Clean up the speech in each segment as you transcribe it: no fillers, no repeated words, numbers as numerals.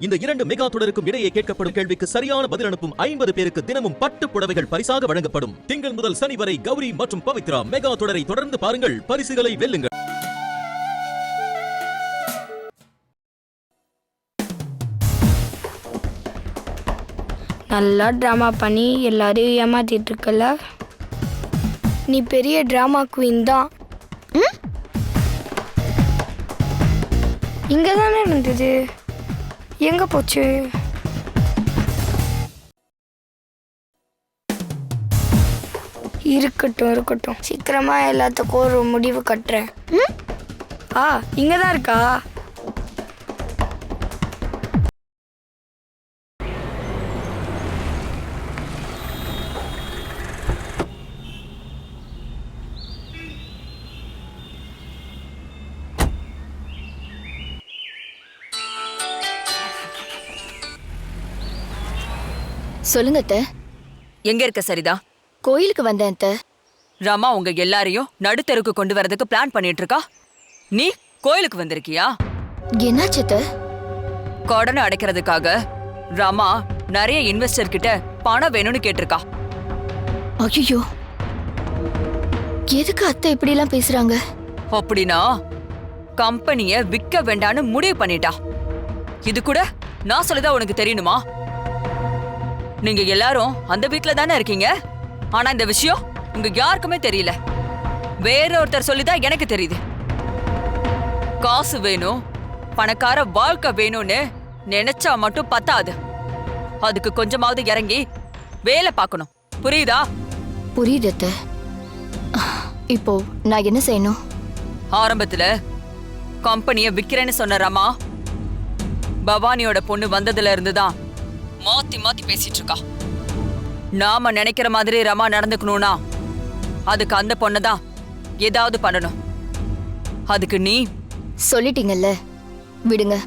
இந்த 2 மெகா தொடருக்கும் இடையே கேட்கப்படும் கேள்விக்கு சரியான பதில் அனுப்பும் 50 பேருக்கு தினமும் பட்டு புடவைகள் பரிசாக வழங்கப்படும். திங்கள் முதல் சனி வரை கௌரி மற்றும் பவித்ரா மெகா தொடரை தொடர்ந்து பாருங்கள், பரிசுகளை வெல்லுங்கள். நல்லா ட்ராமா பண்ணி எல்லாரையும் ஏமாத்திட்டு இருக்கல. நீ பெரிய ட்ராமா குவீன் தான். இங்கே தானே இருந்தது, எங்கே போச்சு? இருக்கட்டும் இருக்கட்டும், சீக்கிரமா எல்லாத்துக்கும் ஒரு முடிவு கட்டுறேன். இங்கே தான் இருக்கா? சொல்லுங்க அத்தை. எங்க இருக்க சரிதா? கோயிலுக்கு வந்தேன் அத்தை. ரமா உங்க எல்லாரையும் நடுத்தருக்கு கொண்டு வரதுக்கு பிளான் பண்ணிட்டு இருக்கா. நீ கோயிலுக்கு வந்திருக்கியா? என்னாச்சு அத்தை? கடனை அடைக்கிறதுக்காக ரமா நிறைய இன்வெஸ்டர் கிட்ட பணம் வேணும்னு கேட்டிருக்கா. ஐயோ, எதுக்கு அத்தை இப்படி எல்லாம் பேசுறாங்க? அப்படின்னா கம்பெனிய விற்க வேண்டான்னு முடிவு பண்ணிட்டா. இது கூட நான் சொல்லிதான் உனக்கு தெரியணுமா? நீங்க எல்லாரும் அந்த வீட்ல தானே இருக்கீங்க. ஆனா இந்த விஷயம் உங்க யாருக்குமே தெரியல. வேற ஒருத்தர் சொல்லிதான் எனக்கு தெரியுது. காசு வேணும், பணக்கார வாழ்க்கை வேணும்னு நினைச்சா மட்டும் பத்தாது. அதுக்கு கொஞ்சமாவது இறங்கி வேலை பார்க்கணும். புரியுதா? புரியுது அத்தை. இப்போ நான் என்ன செய்யணும்? ஆரம்பத்துல கம்பெனிய விக்கிறேன்னு சொன்ன ரமா பவானியோட பொண்ணு வந்ததுல இருந்துதான் மாத்தி மாத்தி பேசிட்டு இருக்கா. நாம நினைக்கிற மாதிரி ரமா நடந்துக்கணும்னா அதுக்கு அந்த பொண்ணதான் ஏதாவது பண்ணணும். அதுக்கு நீ சொல்லிட்டீங்கல்ல, விடுங்க.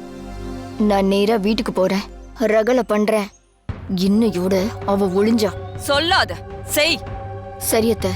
நான் நேரா வீட்டுக்கு போறேன், ரகலை பண்றேன். இன்னையோட அவ ஒளிஞ்சா. சொல்லாத, செய். சரி அத்தை.